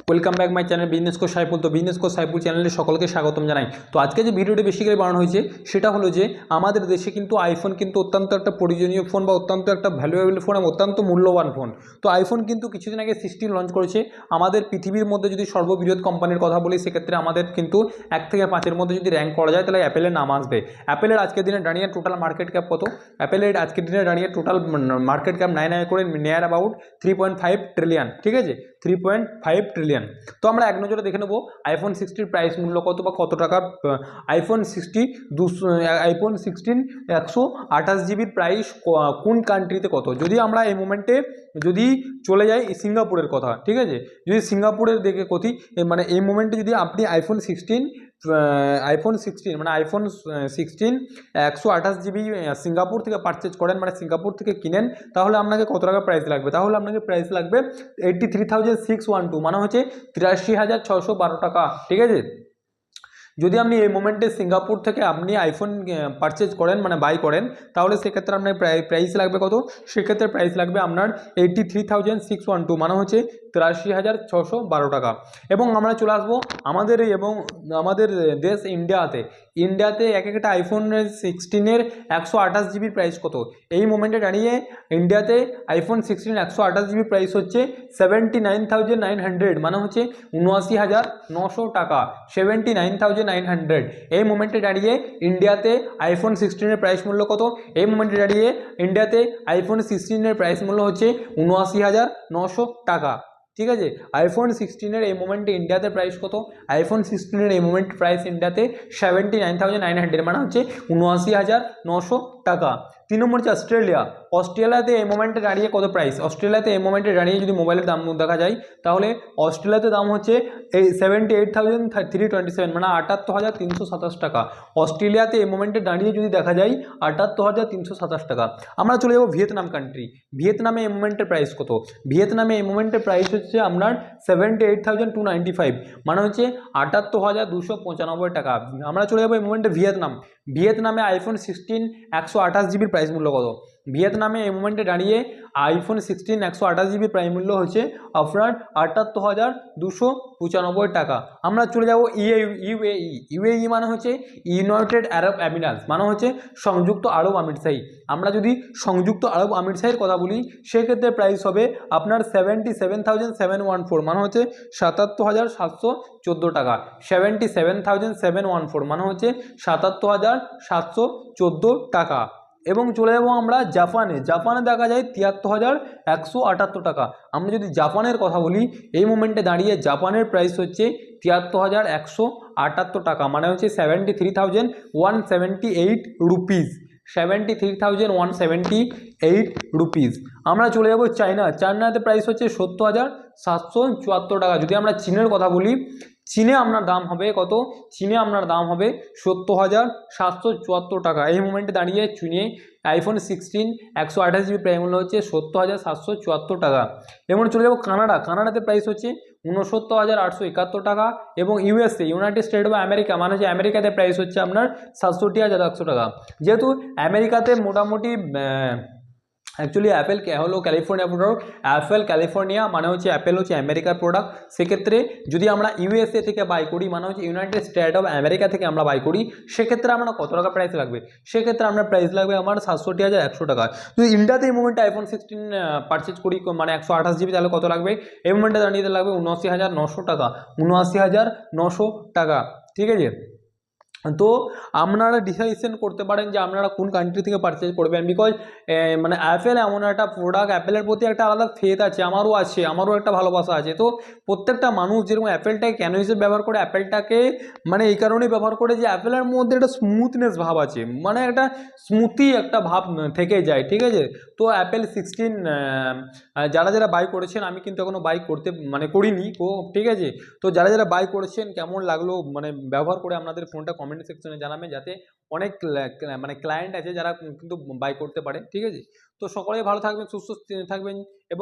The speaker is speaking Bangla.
Welcome back my channel business coach Saiful. তো বিজনেস কোচ সাইফুল চ্যানেলে সকলকে স্বাগতম জানাই। তো আজকে যে ভিডিওটি বেশি করে বানানো হয়েছে সেটা হলো যে আমাদের দেশে কিন্তু আইফোন কিন্তু অত্যন্ত একটা প্রয়োজনীয় ফোন বা অত্যন্ত একটা ভ্যালুয়েবল ফোন এবং অত্যন্ত মূল্যবান ফোন। তো আইফোন কিন্তু কিছুদিন আগে 16 লঞ্চ করেছে। আমাদের পৃথিবীর মধ্যে যদি সর্ববৃহৎ কোম্পানির কথা বলি সেক্ষেত্রে আমাদের কিন্তু 1 থেকে 5-এর মধ্যে যদি র্যাঙ্ক করা যায় তাহলে অ্যাপেলের নাম আসবে। অ্যাপেলের আজকের দিনে দাঁড়িয়ে টোটাল মার্কেট ক্যাপ কত? অ্যাপেলের আজকের দিনে দাঁড়িয়ে টোটাল মার্কেট ক্যাপ 9 করে নিয়ার অ্যাবাউট 3.5 ট্রিলিয়ন। ঠিক আছে, 3.5 ট্রিলিয়ন। তো আমরা এক নজরে দেখে নেবো আইফোন 60 প্রাইস মূল্য কত বা কত টাকা। আইফোন 16 128 জিবির প্রাইস কোন কান্ট্রিতে কত। যদি আমরা এই মোমেন্টে যদি চলে যাই সিঙ্গাপুরের কথা, ঠিক আছে, যদি সিঙ্গাপুরের দেখে কথি মানে এই মোমেন্টে যদি আপনি আইফোন 16 মানে আইফোন 16 128 জিবি সিঙ্গাপুর থেকে পারচেজ করেন, মানে সিঙ্গাপুর থেকে কিনেন, তাহলে আপনাকে কত টাকা প্রাইস লাগবে? তাহলে আপনাকে প্রাইস লাগবে 83,612, মানে হচ্ছে 83,612 টাকা। ঠিক আছে, যদি আপনি এই মোমেন্টে সিঙ্গাপুর থেকে আপনি আইফোন পারচেজ করেন মানে বাই করেন, তাহলে সেক্ষেত্রে আপনার প্রাইস লাগবে কত? সেক্ষেত্রে প্রাইস লাগবে আপনার 83,612, মানে হচ্ছে 83,612 টাকা। এবং আমরা চলে আসবো আমাদের দেশ ইন্ডিয়াতে এক একটা আইফোন 16-এর 128 জিবির প্রাইস কত? এই মোমেন্টে দাঁড়িয়ে ইন্ডিয়াতে আইফোন 16 128 জিবির প্রাইস হচ্ছে 79,900, মানে হচ্ছে 79,900 টাকা। 79,900 এই মোমেন্টে দাঁড়িয়ে ইন্ডিয়াতে আইফোন 16-এর প্রাইস মূল্য কত? এই মোমেন্টে দাঁড়িয়ে ইন্ডিয়াতে আইফোন 16-এর প্রাইস মূল্য হচ্ছে 79,900 টাকা। ঠিক আছে, আইফোন 16-এর এই মোমেন্টে ইন্ডিয়াতে প্রাইস কত? আইফোন 16-এর এই মোমেন্ট প্রাইস ইন্ডিয়াতে 79,900, মানে হচ্ছে 79,900 টাকা। 3 নম্বর হচ্ছে অস্ট্রেলিয়াতে এই মোমেন্টে দাঁড়িয়ে কত প্রাইস? অস্ট্রেলিয়াতে এই মোমেন্টে দাঁড়িয়ে যদি মোবাইলের দাম দেখা যায় তাহলে অস্ট্রেলিয়াতে দাম হচ্ছে 78,327, মানে 78,327 টাকা। অস্ট্রেলিয়াতে এই মোমেন্টে দাঁড়িয়ে যদি দেখা যায় 78,327 টাকা। আমরা চলে যাবো ভিয়েতনাম কান্ট্রি। ভিয়েতনামে এই মোমেন্টের প্রাইস কত? ভিয়েতনামে এই মোমেন্টের প্রাইস হচ্ছে আপনার 78,295, মানে হচ্ছে 78,295 টাকা। আমরা চলে যাবো এই মোমেন্টে ভিয়েতনামে আইফোন 16 128 জিবির প্রাইস মূল্য কত? ভিয়েতনামে এই মোমেন্টে দাঁড়িয়ে আইফোন 16 128 জিবির প্রাইস মূল্য হচ্ছে আপনার 78,295 টাকা। আমরা চলে যাব ইউএই, মানে হচ্ছে ইউনাইটেড আরব আমিরাত, মানে হচ্ছে সংযুক্ত আরব আমিরশাহী। আমরা যদি সংযুক্ত আরব আমিরশাহীর কথা বলি সেক্ষেত্রে প্রাইস হবে আপনার 77,714, মানে হচ্ছে 77,714 টাকা। 77,714, মানে হচ্ছে 77,714 টাকা। এবং চলে যাবো আমরা জাপানে দেখা যায় 73,178 টাকা। আমরা যদি জাপানের কথা বলি এই মোমেন্টে দাঁড়িয়ে জাপানের প্রাইস হচ্ছে 73,178 টাকা, মানে হচ্ছে 73,178 রুপিস। 73,178 রুপিস। আমরা চলে যাবো চায়নাতে প্রাইস হচ্ছে 70,774 টাকা। যদি আমরা চীনের কথা বলি চীনে আপনার দাম হবে কত? চীনে আপনার দাম হবে 70,774 টাকা। এই মোমেন্টে দাঁড়িয়ে চীনে আইফোন 16 128 জিবি প্রাইস মূল্য হচ্ছে 70,774 টাকা। এবং চলে যাবো কানাডাতে প্রাইস হচ্ছে 69,871 টাকা। এবং ইউনাইটেড স্টেট অফ আমেরিকা, মানে হচ্ছে আমেরিকাতে প্রাইস হচ্ছে আপনার 67,100 টাকা। যেহেতু আমেরিকাতে মোটামুটি অ্যাকচুয়ালি অ্যাপেল হলো ক্যালিফোর্নিয়া প্রোডাক্ট, ক্যালিফোর্নিয়া মানে হচ্ছে অ্যাপেল হচ্ছে আমেরিকার প্রোডাক্ট। সেক্ষেত্রে যদি আমরা ইউএসএ থেকে বাই করি, মানে হচ্ছে ইউনাইটেড স্টেট অফ আমেরিকা থেকে আমরা বাই করি, সেক্ষেত্রে আমরা কত টাকা প্রাইস লাগবে? সেক্ষেত্রে আমরা প্রাইস লাগবে আমার 67,100 টাকা। যদি ইন্ডিয়াতে এই মোমেন্টে আইফোন 16 পারচেজ করি মানে 128 জিবি, তাহলে কত লাগবে? এই মোমেন্টে দাঁড়িয়ে লাগবে 79,900 টাকা। 79,900 টাকা। ঠিক আছে, তো আপনারা ডিসাইশন করতে পারেন যে আপনারা কোন কান্ট্রি থেকে পারচেজ করবেন। বিকজ মানে অ্যাপেল এমন একটা প্রোডাক্ট, অ্যাপেলের প্রতি একটা আলাদা ফেথ আছে, আমারও একটা ভালোবাসা আছে। তো প্রত্যেকটা মানুষ যেরকম অ্যাপেলটাকে কেন হিসেবে ব্যবহার করে, অ্যাপেলটাকে মানে এই কারণেই ব্যবহার করে যে অ্যাপেলের মধ্যে একটা স্মুথনেস ভাব আছে, মানে একটা স্মুথি একটা ভাব থেকে যায়। ঠিক আছে, তো অ্যাপেল 16 যারা বাই করেছেন, আমি কিন্তু এখনও বাই করতে মানে করিনি। ঠিক আছে, তো যারা বাই করেছেন কেমন লাগলো মানে ব্যবহার করে আপনাদের ফোনটা কমেন্ট সেকশনে জানাবেন, যাতে অনেক মানে ক্লায়েন্ট আছে যারা কিন্তু বাই করতে পারে। ঠিক আছে, তো সকলেই ভালো থাকবেন, সুস্থ থাকবেন এবং